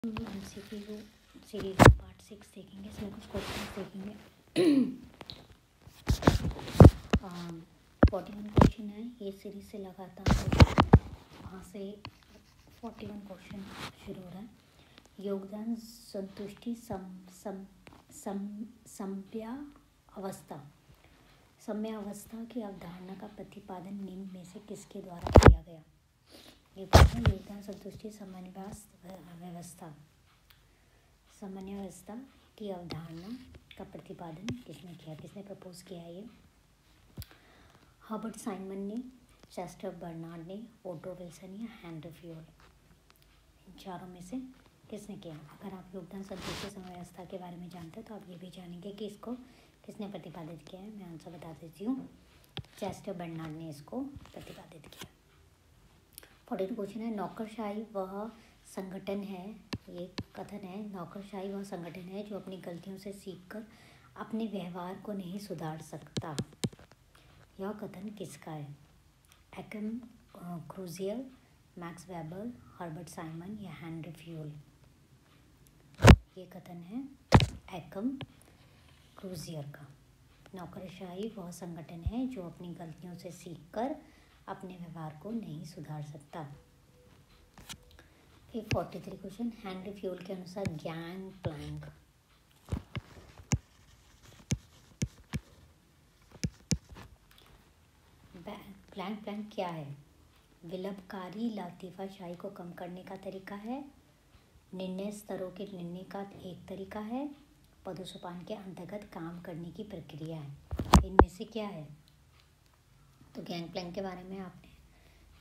MCQ series part 6 देखेंगे। इसमें कुछ क्वेश्चन देखेंगे। 41 क्वेश्चन है ये सीरीज से लगातार, वहाँ से 41 क्वेश्चन शुरू हो रहा है। योगदान संतुष्टि सम्यावस्था की अवधारणा का प्रतिपादन निम्न में से किसके द्वारा किया गया। ये क्वेश्चन योगदान संतुष्टि सामान्यावस्था की अवधारणा का प्रतिपादन किसने किया, किसने प्रपोज किया है। ये हर्बर्ट साइमन ने, चेस्टर बर्नार्ड ने, वुडरो विल्सन या हेनरी फ्यूल, इन चारों में से किसने किया। अगर आप योगदान संतुष्टि साम्यावस्था के बारे में जानते हो तो आप ये भी जानेंगे कि इसको किसने प्रतिपादित किया है। मैं आंसर बता देती हूँ, चेस्टर बर्नार्ड ने इसको प्रतिपादित किया। 42 क्वेश्चन है, नौकरशाही वह संगठन है, ये कथन है, नौकरशाही वह संगठन है जो अपनी गलतियों से सीखकर अपने व्यवहार को नहीं सुधार सकता। यह कथन किसका है। एकम क्रूजियर, मैक्स वेबर, हर्बर्ट साइमन या हेनरी फ्यूल। ये कथन है एकम क्रूजियर का। नौकरशाही वह संगठन है जो अपनी गलतियों से सीखकर अपने व्यवहार को नहीं सुधार सकता। फिर 43 क्वेश्चन, हेनरी फ्यूल के अनुसार गैंग प्लैंक क्या है। विलंबकारी लातीफाशाही को कम करने का तरीका है, निर्णय स्तरों के निर्णय का एक तरीका है, पदोसोपान के अंतर्गत काम करने की प्रक्रिया है। इनमें से क्या है। तो गैंग प्लैंक के बारे में आपने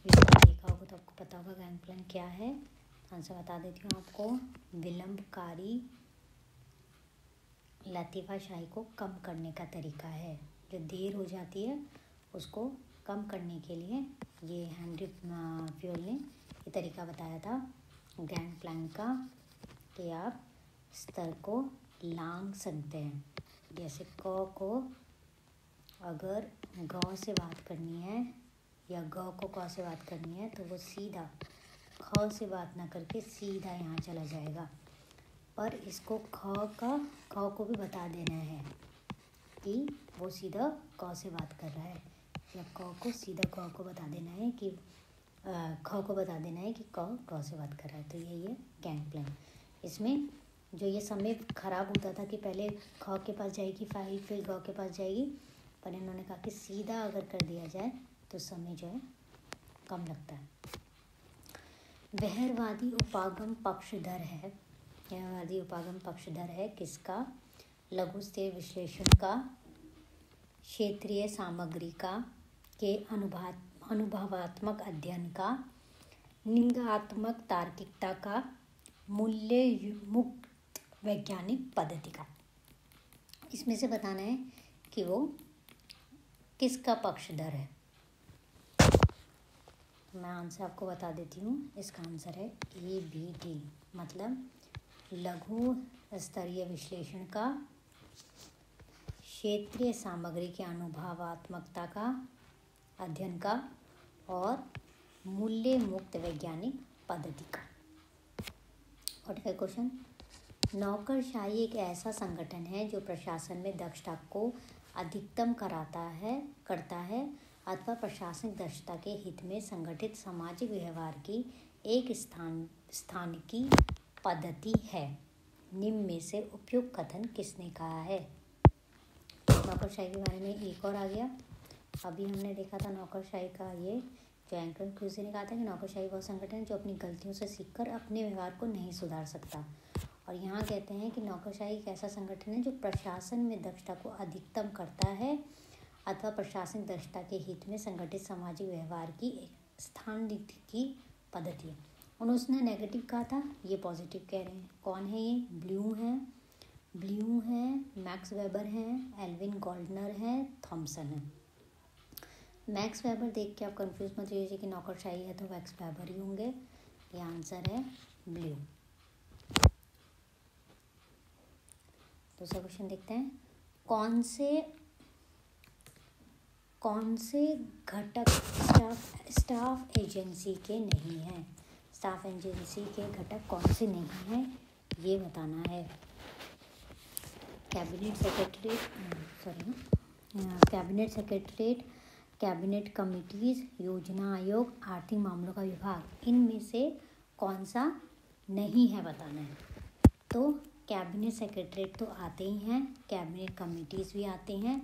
वीडियो देखा होगा तो आपको पता होगा गैंग प्लैंक क्या है। आंसर बता देती हूँ आपको, विलंबकारी लातीफाशाही को कम करने का तरीका है। जो देर हो जाती है उसको कम करने के लिए ये हेनरी फ्यूल ने ये तरीका बताया था गैंग प्लैंक का, कि आप स्तर को लांघ सकते हैं। जैसे क को अगर ग से बात करनी है या ग को क से बात करनी है तो वो सीधा ख से बात ना करके सीधा यहाँ चला जाएगा, पर इसको ख को भी बता देना है कि वो सीधा क से बात कर रहा है, या क को सीधा क को बता देना है कि ख को बता देना है कि क से बात कर रहा है। तो यही है गैंग प्लैंक। इसमें जो ये समय ख़राब होता था कि पहले ख के पास जाएगी फाइल, फिर ग के पास जाएगी, पर इन्होंने कहा कि सीधा अगर कर दिया जाए तो समय जो है कम लगता है। व्यवहारवादी उपागम पक्षधर है किसका। लघु स्थिर विश्लेषण का, क्षेत्रीय सामग्री का, के अनुभवात्मक अध्ययन का, निंगात्मक तार्किकता का, मूल्य मुक्त वैज्ञानिक पद्धति का। इसमें से बताना है कि वो किसका पक्षधर है। मैं आंसर आपको बता देती हूँ, इसका आंसर है ABD, मतलब लघु स्तरीय विश्लेषण का, क्षेत्रीय सामग्री के अनुभवात्मकता का अध्ययन का, और मूल्य मुक्त वैज्ञानिक पद्धति का। 45 क्वेश्चन, नौकरशाही एक ऐसा संगठन है जो प्रशासन में दक्षता को अधिकतम करता है अथवा प्रशासनिक दक्षता के हित में संगठित सामाजिक व्यवहार की एक स्थानिकी पद्धति है। निम्न में से उपयुक्त कथन किसने कहा है। नौकरशाही के बारे में एक और आ गया। अभी हमने देखा था नौकरशाही का, ये जो एकम क्रूजियर ने कहा था कि नौकरशाही वह संगठन है जो अपनी गलतियों से सीखकर अपने व्यवहार को नहीं सुधार सकता। और यहाँ कहते हैं कि नौकरशाही एक ऐसा संगठन है जो प्रशासन में दक्षता को अधिकतम करता है अथवा प्रशासनिक दक्षता के हित में संगठित सामाजिक व्यवहार की एक स्थानिकी पद्धति है। उन्होंने नेगेटिव कहा था, ये पॉजिटिव कह रहे हैं। कौन है ये। ब्लू है, मैक्स वेबर हैं, एल्विन गोल्डनर हैं, थॉमसन है। मैक्स वेबर देख के आप कंफ्यूज मत होइए कि नौकरशाही है तो मैक्स वेबर ही होंगे। ये आंसर है ब्लू। दूसरा क्वेश्चन देखते हैं, कौन से घटक स्टाफ एजेंसी के नहीं हैं। स्टाफ एजेंसी के घटक कौन से नहीं हैं ये बताना है। कैबिनेट सेक्रेटरीट, कैबिनेट कमिटीज़, योजना आयोग, आर्थिक मामलों का विभाग, इनमें से कौन सा नहीं है बताना है। तो कैबिनेट सेक्रेटरीट तो आते ही हैं, कैबिनेट कमिटीज़ भी आते हैं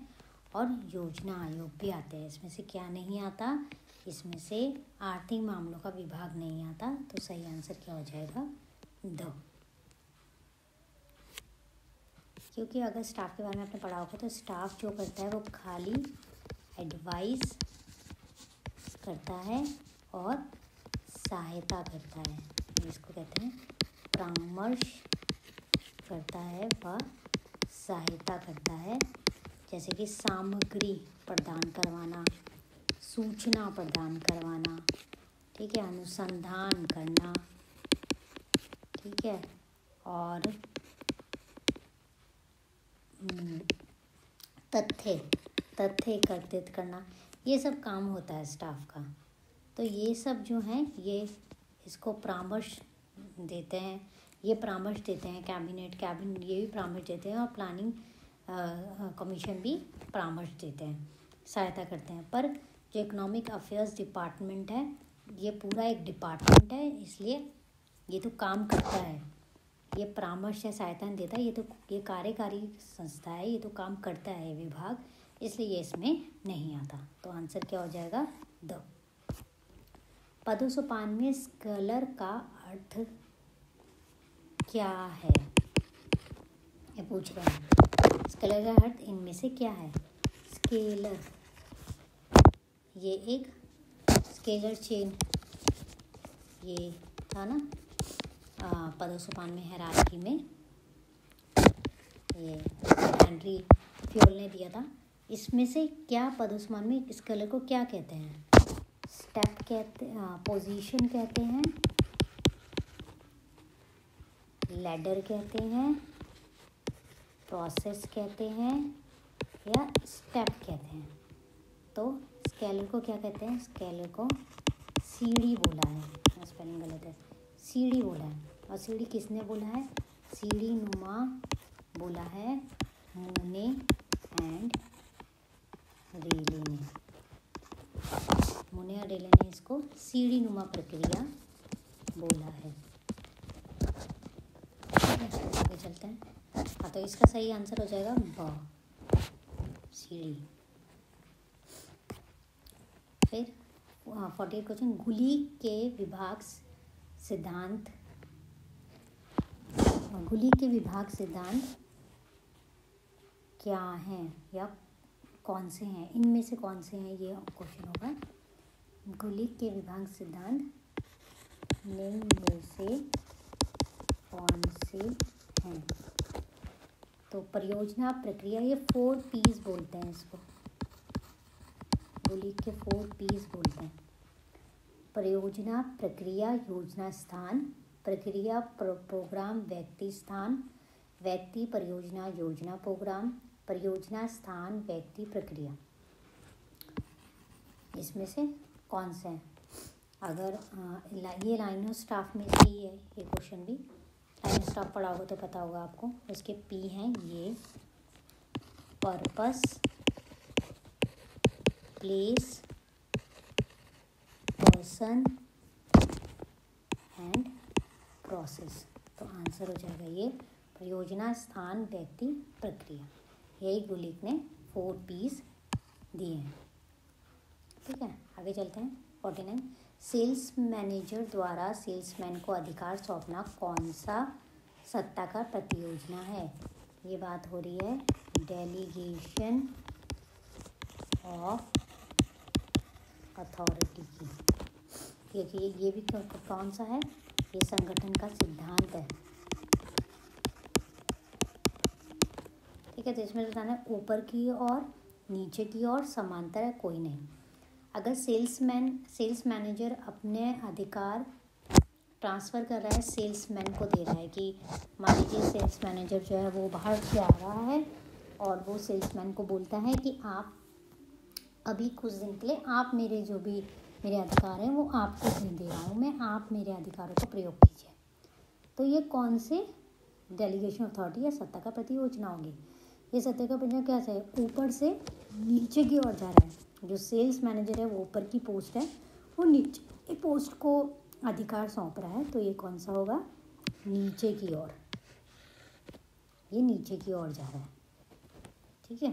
और योजना आयोग भी आते हैं। इसमें से क्या नहीं आता? इसमें से आर्थिक मामलों का विभाग नहीं आता। तो सही आंसर क्या हो जाएगा? द। क्योंकि अगर स्टाफ के बारे में आपने पढ़ा होगा तो स्टाफ जो करता है वो खाली एडवाइस करता है और सहायता करता है, जिसको कहते हैं परामर्श करता है व सहायता करता है। जैसे कि सामग्री प्रदान करवाना, सूचना प्रदान करवाना, ठीक है, अनुसंधान करना, ठीक है, और तथ्य एकत्रित करना, ये सब काम होता है स्टाफ का। तो ये सब जो हैं ये इसको परामर्श देते हैं, ये परामर्श देते हैं। कैबिनेट ये भी परामर्श देते हैं और प्लानिंग कमीशन भी परामर्श देते हैं, सहायता करते हैं। पर जो इकोनॉमिक अफेयर्स डिपार्टमेंट है ये पूरा एक डिपार्टमेंट है, इसलिए ये तो काम करता है, ये परामर्श या सहायता नहीं देता, ये कार्यकारी संस्था है, ये तो काम करता है विभाग, इसलिए ये इसमें नहीं आता। तो आंसर क्या हो जाएगा? द। पदोसोपान में स्केलर का अर्थ क्या है ये पूछ रहे हैं। स्केलर का अर्थ इनमें से क्या है? स्केलर, ये एक स्केलर चेन ये था ना पदोसोपान में हायरार्की में, ये हेनरी फ्योल ने दिया था। इसमें से क्या पदोसोपान में स्केलर को क्या कहते हैं? स्टेप कहते, पोजीशन कहते हैं, लैडर कहते हैं, प्रोसेस कहते हैं या स्टेप कहते हैं। तो स्केलर को क्या कहते हैं? स्केलर को सीढ़ी बोला है, स्पेलिंग गलत है, सीढ़ी बोला है। और सीढ़ी किसने बोला है? सीढ़ी नुमा बोला है मूने एंड रेले ने। मूने और रेले ने इसको सीढ़ी नुमा प्रक्रिया बोला है। आगे चलते हैं। हाँ, तो इसका सही आंसर हो जाएगा ब, सीढ़ी। फिर 48 क्वेश्चन, गुली के विभाग सिद्धांत क्या हैं या कौन से हैं? इनमें से कौन से हैं ये क्वेश्चन होगा। गुली के विभाग सिद्धांत निम्न में से कौन से हैं? तो परियोजना प्रक्रिया, ये 4 P's बोलते हैं इसको, गुली के 4 P's बोलते हैं। परियोजना प्रक्रिया, योजना स्थान, प्रक्रिया प्रोग्राम, व्यक्ति स्थान, व्यक्ति परियोजना, योजना प्रोग्राम, परियोजना स्थान, व्यक्ति प्रक्रिया। इसमें से कौन से हैं? अगर ये लाइन ऑफ स्टाफ में से ही है, ये क्वेश्चन भी लाइन ऑफ स्टाफ पढ़ा होगा तो पता होगा आपको। उसके P हैं ये purpose, place, person and process. तो आंसर हो जाएगा ये परियोजना स्थान, व्यक्ति, प्रक्रिया। यही गुलिक ने 4 P's दिए हैं, ठीक है। आगे चलते हैं। 49, सेल्स मैनेजर द्वारा सेल्समैन को अधिकार सौंपना कौन सा सत्ता का प्रतियोजना है? ये बात हो रही है डेलीगेशन ऑफ अथॉरिटी की। क्योंकि ये भी कौन सा है? ये संगठन का सिद्धांत है, ठीक है। तो इसमें बताना है ऊपर की और नीचे की और समांतर है, कोई नहीं। अगर सेल्स मैनेजर अपने अधिकार ट्रांसफ़र कर रहा है, सेल्समैन को दे रहा है कि मान लीजिए सेल्स मैनेजर जो है वो बाहर से आ रहा है और वो सेल्समैन को बोलता है कि आप अभी कुछ दिन के लिए आप मेरे जो भी मेरे अधिकार हैं वो आपको दे रहा हूँ मैं, आप मेरे अधिकारों का प्रयोग कीजिए। तो ये कौन से डेलीगेशन अथॉरिटी या सत्ता का प्रतीक योजना होगी? ये सत्ता का प्रतीक क्या है? ऊपर से नीचे की ओर जा रहा है। जो सेल्स मैनेजर है वो ऊपर की पोस्ट है, वो नीचे पोस्ट को अधिकार सौंप रहा है, तो ये कौन सा होगा? नीचे की ओर, ये नीचे की ओर जा रहा है। ठीक है,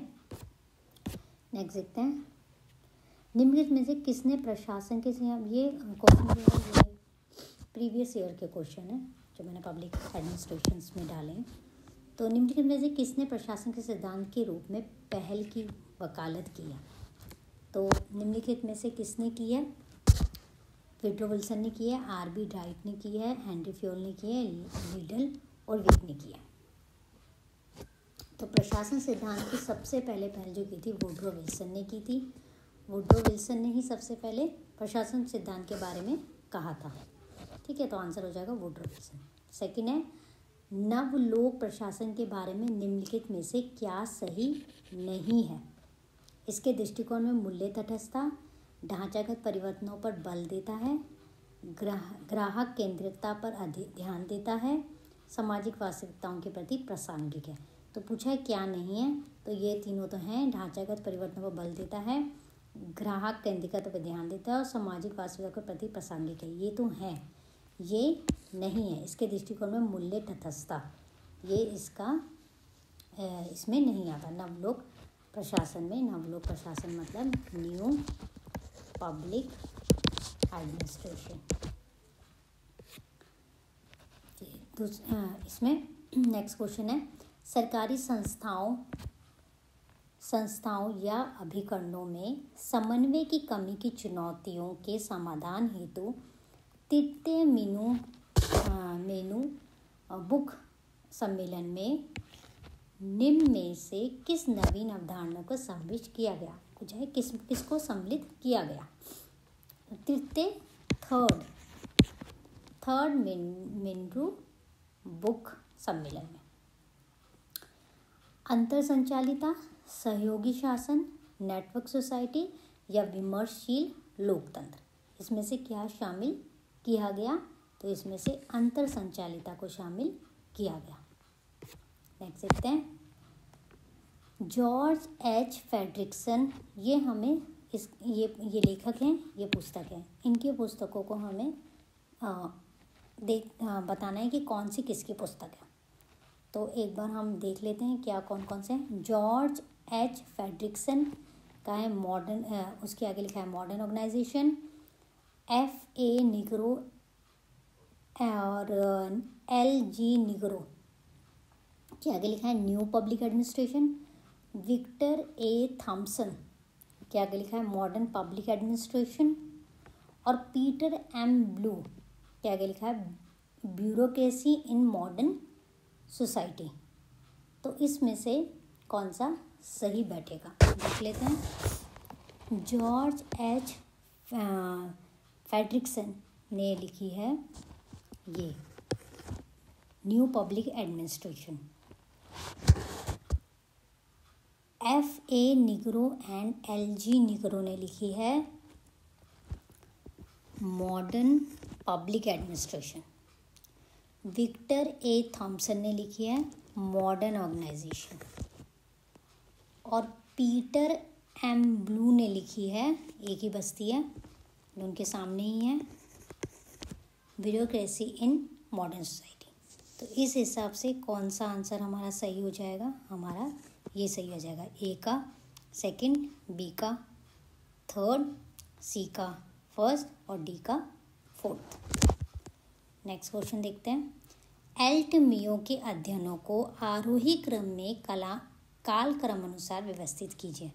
नेक्स्ट देखते हैं। निम्नलिखित में से किसने प्रशासन के ये क्वेश्चन जो है ये प्रीवियस ईयर के क्वेश्चन है जो मैंने पब्लिक एडमिनिस्ट्रेशन में डाले हैं। तो निम्नलिखित में से किसने प्रशासन के सिद्धांत के रूप में पहल की वकालत की है? तो निम्नलिखित में से किसने की है? विड्रो विल्सन ने की है, आर.बी. राइट ने की है, हेनरी फ्योल ने की है, लीडल और विक ने की है। तो प्रशासन सिद्धांत की सबसे पहले पहल जो की थी वुड्रो विल्सन ने की थी। वुड्रो विल्सन ने ही सबसे पहले प्रशासन सिद्धांत के बारे में कहा था। ठीक है, तो आंसर हो जाएगा वुड्रो विल्सन। सेकंड है, नवलोक प्रशासन के बारे में निम्नलिखित में से क्या सही नहीं है? इसके दृष्टिकोण में मूल्य तटस्थता, ढांचागत परिवर्तनों पर बल देता है, ग्राहक केंद्रितता पर अधिक ध्यान देता है, सामाजिक वास्तविकताओं के प्रति प्रासंगिक है। तो पूछा है क्या नहीं है, तो ये तीनों तो हैं। ढांचागत परिवर्तनों पर बल देता है, ग्राहक केंद्रितता पर ध्यान देता है और सामाजिक वास्तविकता के प्रति प्रासंगिक है। ये तो हैं, ये नहीं है। इसके दृष्टिकोण में मूल्य तटस्थता, ये इसका इसमें नहीं आता। नवलोक प्रशासन में, नवलोक प्रशासन मतलब न्यू पब्लिक एडमिनिस्ट्रेशन। इसमें नेक्स्ट क्वेश्चन है, सरकारी संस्थाओं या अभिकरणों में समन्वय की कमी की चुनौतियों के समाधान हेतु तृतीय मेनू बुक सम्मेलन में निम्न में से किस नवीन अवधारणा को सम्मिलित किया गया? कुछ है किसको सम्मिलित किया गया? तृतीय थर्ड मेनू बुक सम्मेलन में अंतर संचालिता, सहयोगी शासन, नेटवर्क सोसाइटी या विमर्शशील लोकतंत्र, इसमें से क्या शामिल किया गया? तो इसमें से अंतर संचालिता को शामिल किया गया। नेक्स्ट देखते हैं, जॉर्ज एच फ्रेडरिक्सन, ये हमें ये लेखक हैं, ये पुस्तक है। इनकी पुस्तकों को हमें बताना है कि कौन सी किसकी पुस्तक है। तो एक बार हम देख लेते हैं क्या कौन कौन से हैं। जॉर्ज एच फ्रेडरिक्सन का है मॉडर्न, उसके आगे लिखा है मॉडर्न ऑर्गेनाइजेशन। F.A. निग्रो और L.G. निग्रो के आगे लिखा है न्यू पब्लिक एडमिनिस्ट्रेशन। विक्टर ए थॉम्सन के आगे लिखा है मॉडर्न पब्लिक एडमिनिस्ट्रेशन। और पीटर एम ब्लू के आगे लिखा है ब्यूरोक्रेसी इन मॉडर्न सोसाइटी। तो इसमें से कौन सा सही बैठेगा देख लेते हैं। जॉर्ज एच फ्रेडरिक्सन ने लिखी है ये new public administration. F.A. Negro and L.G. Negro ने लिखी है मॉडर्न पब्लिक एडमिनिस्ट्रेशन। विक्टर ए थॉम्सन ने लिखी है मॉडर्न ऑर्गेनाइजेशन। और पीटर एम ब्लू ने लिखी है, एक ही बस्ती है, उनके सामने ही है, ब्यूरोक्रेसी इन मॉडर्न सोसाइटी। तो इस हिसाब से कौन सा आंसर हमारा सही हो जाएगा? हमारा ये सही हो जाएगा, ए का सेकंड, बी का थर्ड, सी का फर्स्ट और डी का फोर्थ। नेक्स्ट क्वेश्चन देखते हैं। एल्ट मियो के अध्ययनों को आरोही क्रम में काल क्रम अनुसार व्यवस्थित कीजिए।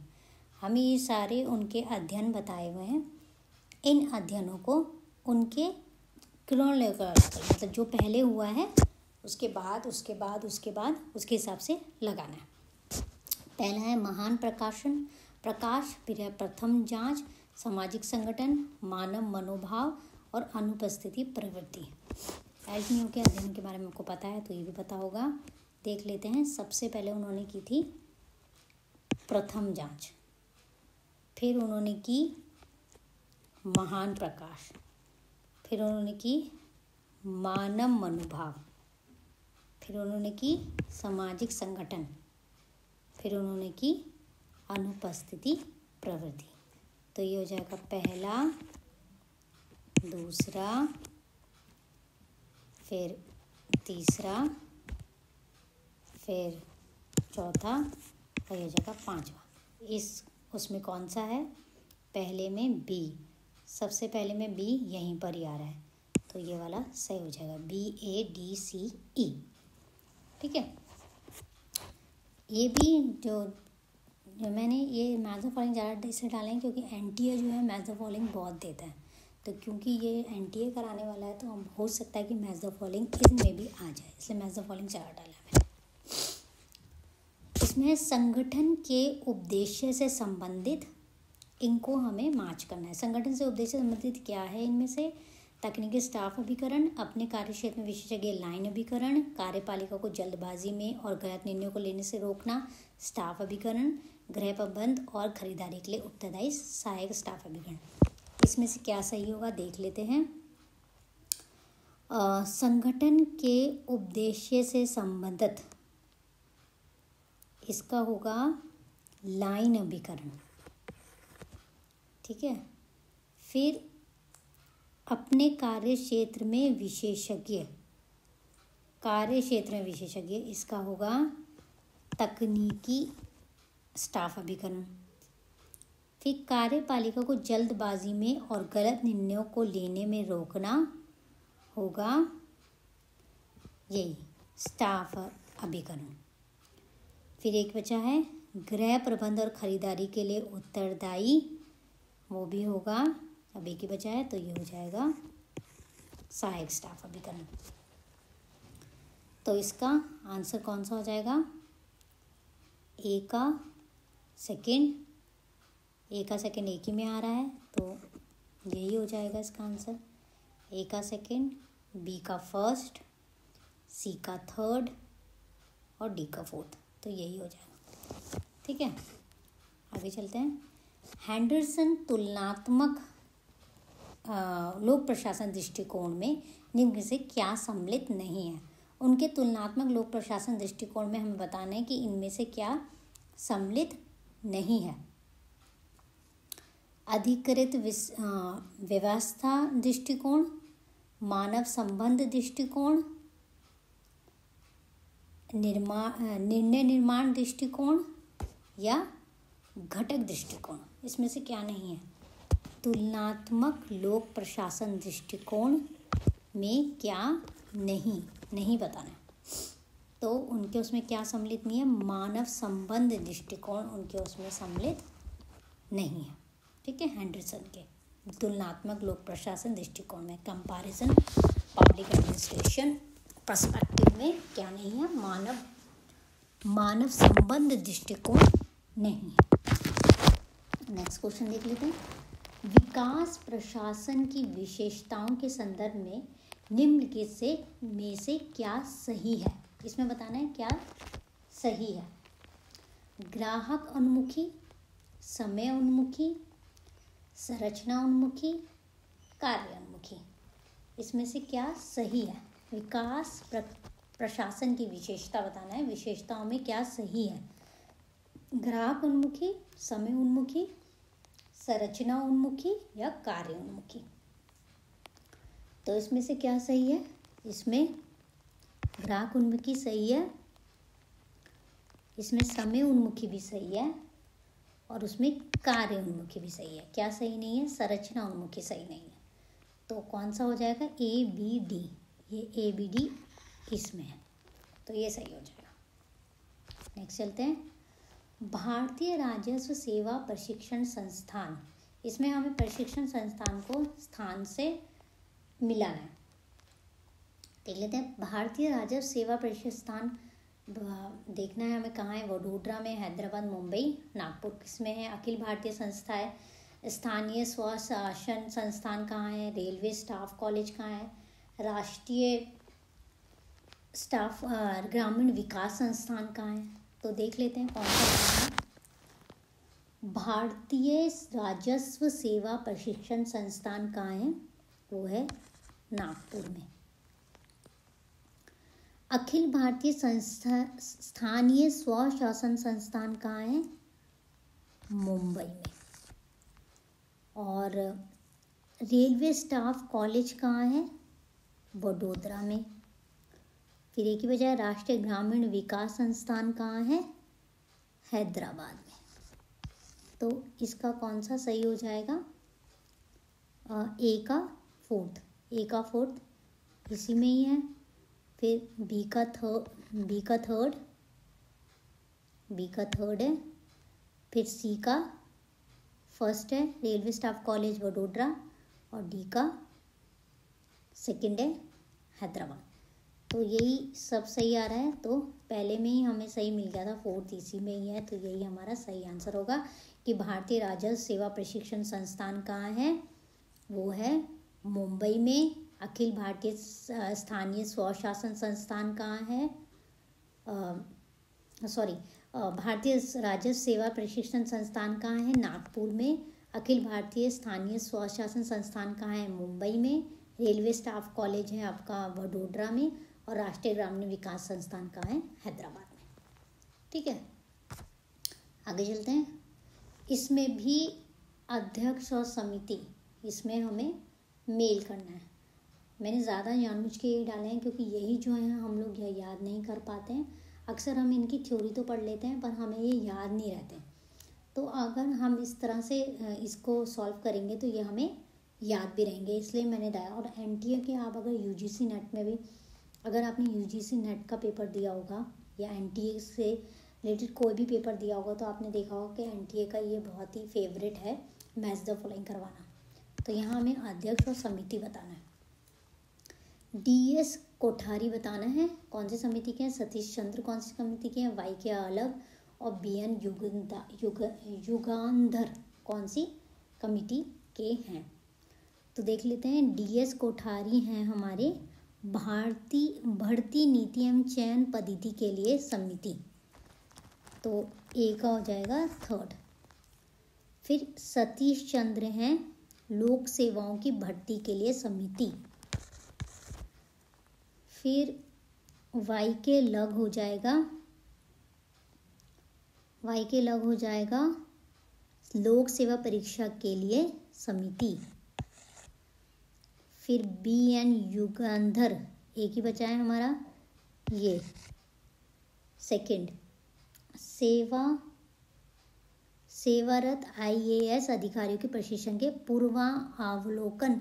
हमें ये सारे उनके अध्ययन बताए हुए हैं। इन अध्ययनों को उनके क्रोनोलॉजिकल मतलब जो पहले हुआ है उसके बाद हिसाब से लगाना है। पहला है महान प्रकाश, फिर प्रथम जांच, सामाजिक संगठन, मानव मनोभाव और अनुपस्थिति प्रवृत्ति। एल्ट मियो के अध्ययन के बारे में आपको पता है तो ये भी पता होगा। देख लेते हैं। सबसे पहले उन्होंने की थी प्रथम जांच, फिर उन्होंने की महान प्रकाश। फिर उन्होंने की मानव मनोभाव। फिर उन्होंने की सामाजिक संगठन। फिर उन्होंने की अनुपस्थिति प्रवृत्ति। तो ये हो जाएगा पहला, दूसरा, फिर तीसरा, फिर चौथा और ये हो जाएगा पांचवा। उसमें कौन सा है? पहले में बी, सबसे पहले में बी यहीं पर ही आ रहा है, तो ये वाला सही हो जाएगा, BADCE। ठीक है। ये भी जो मैंने ये मैथ्स ऑफ फॉलोइंग ज़्यादा इससे डाले हैं क्योंकि NTA जो है मैथ्स ऑफ फॉलोइंग बहुत देता है, तो क्योंकि ये NTA कराने वाला है तो हम हो सकता है कि मैथ्स ऑफ फॉलोइंग इसमें भी आ जाए, इसलिए मैथ्स ऑफ फॉलोइंग ज़्यादा डाला है मैंने। इसमें संगठन के उद्देश्य से संबंधित, इनको हमें मार्च करना है। संगठन से उद्देश्य से संबंधित क्या है? इनमें से तकनीकी स्टाफ अभिकरण, अपने कार्य क्षेत्र में विशेषज्ञ लाइन अभिकरण, कार्यपालिका को जल्दबाजी में और गलत निर्णयों को लेने से रोकना स्टाफ अभिकरण, गृह प्रबंध और खरीदारी के लिए उत्तरदायी सहायक स्टाफ अभिकरण। इसमें से क्या सही होगा देख लेते हैं। संगठन के उद्देश्य से संबंधित इसका होगा लाइन अभिकरण। ठीक है। फिर अपने कार्य क्षेत्र में विशेषज्ञ, इसका होगा तकनीकी स्टाफ अभिकरण। फिर कार्यपालिका को जल्दबाजी में और गलत निर्णयों को लेने में रोकना होगा यही स्टाफ अभिकरण। फिर एक बचा है गृह प्रबंध और खरीदारी के लिए उत्तरदायी, वो भी होगा, अब एक ही बचा है तो ये हो जाएगा सहायक स्टाफ अभिकरण। तो इसका आंसर कौन सा हो जाएगा? ए का सेकंड एक ही में आ रहा है तो यही हो जाएगा इसका आंसर। ए का सेकंड, बी का फर्स्ट, सी का थर्ड और डी का फोर्थ, तो यही हो जाएगा। ठीक है, आगे चलते हैं। हैंडरसन तुलनात्मक लोक प्रशासन दृष्टिकोण में निम्न से क्या सम्मिलित नहीं है? उनके तुलनात्मक लोक प्रशासन दृष्टिकोण में हमें बताना है कि इनमें से क्या सम्मिलित नहीं है। अधिकृत व्यवस्था दृष्टिकोण, मानव संबंध दृष्टिकोण, निर्णय निर्माण दृष्टिकोण या घटक दृष्टिकोण, इसमें से क्या नहीं है? तुलनात्मक लोक प्रशासन दृष्टिकोण में क्या नहीं बताना है। तो उनके उसमें क्या सम्मिलित नहीं है? मानव संबंध दृष्टिकोण उनके उसमें सम्मिलित नहीं है। ठीक है, हैंडरसन के तुलनात्मक लोक प्रशासन दृष्टिकोण में, कंपैरिजन पब्लिक एडमिनिस्ट्रेशन पर्सपेक्टिव में क्या नहीं है? मानव संबंध दृष्टिकोण नहीं है। नेक्स्ट क्वेश्चन देख लेते हैं। विकास प्रशासन की विशेषताओं के संदर्भ में निम्नलिखित में से क्या सही है? इसमें बताना है क्या सही है। ग्राहक उन्मुखी, समय उन्मुखी, संरचना उन्मुखी, कार्य उन्मुखी, इसमें से क्या सही है? विकास प्रशासन की विशेषता बताना है, विशेषताओं में क्या सही है? ग्राहक उन्मुखी, समय उन्मुखी, संरचना उन्मुखी या कार्य उन्मुखी। तो इसमें से क्या सही है? इसमें ग्राहक उन्मुखी सही है, इसमें समय उन्मुखी भी सही है और उसमें कार्य उन्मुखी भी सही है। क्या सही नहीं है? संरचना उन्मुखी सही नहीं है। तो कौन सा हो जाएगा? ABD, ये ABD इसमें है, तो ये सही हो जाएगा। नेक्स्ट चलते हैं। भारतीय राजस्व सेवा प्रशिक्षण संस्थान, इसमें हमें प्रशिक्षण संस्थान को स्थान से मिलाना है। देख लेते हैं। भारतीय राजस्व सेवा प्रशिक्षण देखना है हमें कहाँ है? वडोदरा में, हैदराबाद, मुंबई, नागपुर किसमें है? अखिल भारतीय संस्था है। स्थानीय स्वशासन संस्थान कहाँ है? रेलवे स्टाफ कॉलेज कहाँ है? राष्ट्रीय स्टाफ ग्रामीण विकास संस्थान कहाँ है? तो देख लेते हैं कौन सा है। भारतीय राजस्व सेवा प्रशिक्षण संस्थान कहाँ है? वो है नागपुर में। अखिल भारतीय स्थानीय स्वशासन संस्थान कहाँ है? मुंबई में। और रेलवे स्टाफ कॉलेज कहाँ है? वडोदरा में। फिर एक ही बजाय राष्ट्रीय ग्रामीण विकास संस्थान कहाँ है? हैदराबाद में। तो इसका कौन सा सही हो जाएगा? ए का फोर्थ इसी में ही है। फिर बी का थर्ड है। फिर सी का फर्स्ट है रेलवे स्टाफ कॉलेज वडोदरा, और डी का सेकंड है हैदराबाद। तो यही सब सही आ रहा है। तो पहले में ही हमें सही मिल गया था, फोर्थ इसी में ही है। तो यही हमारा सही आंसर होगा कि भारतीय राजस्व सेवा प्रशिक्षण संस्थान कहाँ है? वो है मुंबई में। अखिल भारतीय स्थानीय स्वशासन संस्थान कहाँ है? भारतीय राजस्व सेवा प्रशिक्षण संस्थान कहाँ है? नागपुर में। अखिल भारतीय स्थानीय स्वशासन संस्थान कहाँ है? मुंबई में। रेलवे स्टाफ कॉलेज है आपका वडोदरा में, और राष्ट्रीय ग्रामीण विकास संस्थान कहाँ है? हैदराबाद में। ठीक है, आगे चलते हैं। इसमें भी अध्यक्ष और समिति, इसमें हमें मेल करना है। मैंने ज़्यादा जानबूझ के ये डाले हैं क्योंकि यही जो है हम लोग यह याद नहीं कर पाते हैं। अक्सर हम इनकी थ्योरी तो पढ़ लेते हैं पर हमें ये याद नहीं रहते। तो अगर हम इस तरह से इसको सॉल्व करेंगे तो ये हमें याद भी रहेंगे, इसलिए मैंने डाला। और एनटीए के आप अगर यूजीसी नेट में भी, अगर आपने यूजीसी नेट का पेपर दिया होगा या एनटीए से रिलेटेड कोई भी पेपर दिया होगा तो आपने देखा होगा कि एनटीए का ये बहुत ही फेवरेट है, मैच द फॉलोइंग करवाना। तो यहाँ हमें अध्यक्ष और समिति बताना है। डीएस कोठारी बताना है कौन सी समिति के हैं, सतीश चंद्र कौन सी समिति के हैं, वाई के अलग, और बीएन युगांधर कौन सी कमिटी के हैं। तो देख लेते हैं। डीएस कोठारी हैं हमारे भर्ती नीति एवं चयन पद्धति के लिए समिति, तो ए का हो जाएगा थर्ड। फिर सतीश चंद्र हैं लोक सेवाओं की भर्ती के लिए समिति। फिर वाई के लग हो जाएगा लोक सेवा परीक्षा के लिए समिति। फिर बीएन युगांधर एक ही बचा है हमारा, ये सेकंड सेवारत आईएएस अधिकारियों के प्रशिक्षण के पूर्वावलोकन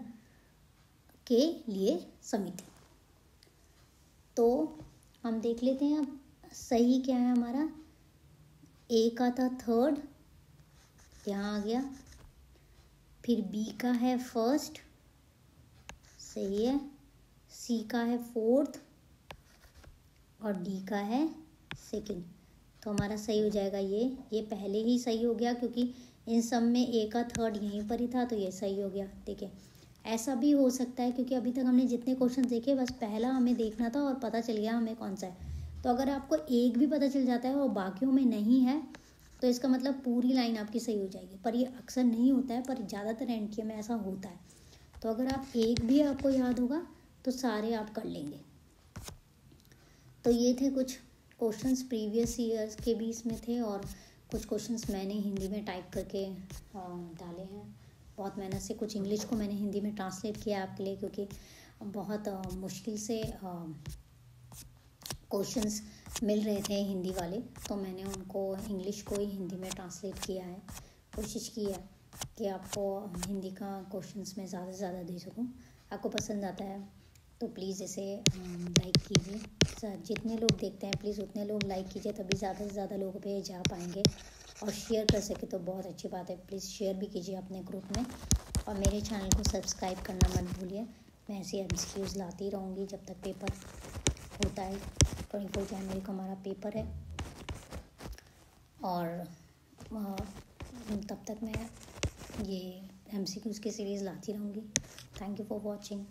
के लिए समिति। तो हम देख लेते हैं अब सही क्या है हमारा। ए का था थर्ड, यहाँ आ गया। फिर बी का है फर्स्ट, सही है। सी का है फोर्थ, और डी का है सेकंड। तो हमारा सही हो जाएगा ये पहले ही सही हो गया क्योंकि इन सब में ए का थर्ड यहीं पर ही था, तो ये सही हो गया। देखिए ऐसा भी हो सकता है क्योंकि अभी तक हमने जितने क्वेश्चन देखे बस पहला हमें देखना था और पता चल गया हमें कौन सा है। तो अगर आपको एक भी पता चल जाता है और बाकियों में नहीं है तो इसका मतलब पूरी लाइन आपकी सही हो जाएगी। पर ये अक्सर नहीं होता है, पर ज़्यादातर एनटीए में ऐसा होता है। तो अगर आप एक भी आपको याद होगा तो सारे आप कर लेंगे। तो ये थे कुछ क्वेश्चंस प्रीवियस ईयर्स के भी इसमें थे, और कुछ क्वेश्चंस मैंने हिंदी में टाइप करके डाले हैं। बहुत मेहनत से कुछ इंग्लिश को मैंने हिंदी में ट्रांसलेट किया आपके लिए, क्योंकि बहुत मुश्किल से क्वेश्चंस मिल रहे थे हिंदी वाले, तो मैंने उनको इंग्लिश को ही हिंदी में ट्रांसलेट किया है। कोशिश की है कि आपको हिंदी का क्वेश्चंस मैं ज़्यादा से ज़्यादा दे सकूं। आपको पसंद आता है तो प्लीज़ इसे लाइक कीजिए। जितने लोग देखते हैं प्लीज़ उतने लोग लाइक कीजिए, तभी ज़्यादा से ज़्यादा लोगों पे जा पाएंगे। और शेयर कर सके तो बहुत अच्छी बात है, प्लीज़ शेयर भी कीजिए अपने ग्रुप में। और मेरे चैनल को सब्सक्राइब करना मत भूलिए। मैं ऐसे MCQs लाती रहूँगी जब तक पेपर होता है। 24 जनवरी को हमारा पेपर है, और तब तक मैं ये MCQs की सीरीज़ लाती रहूँगी। Thank you for watching.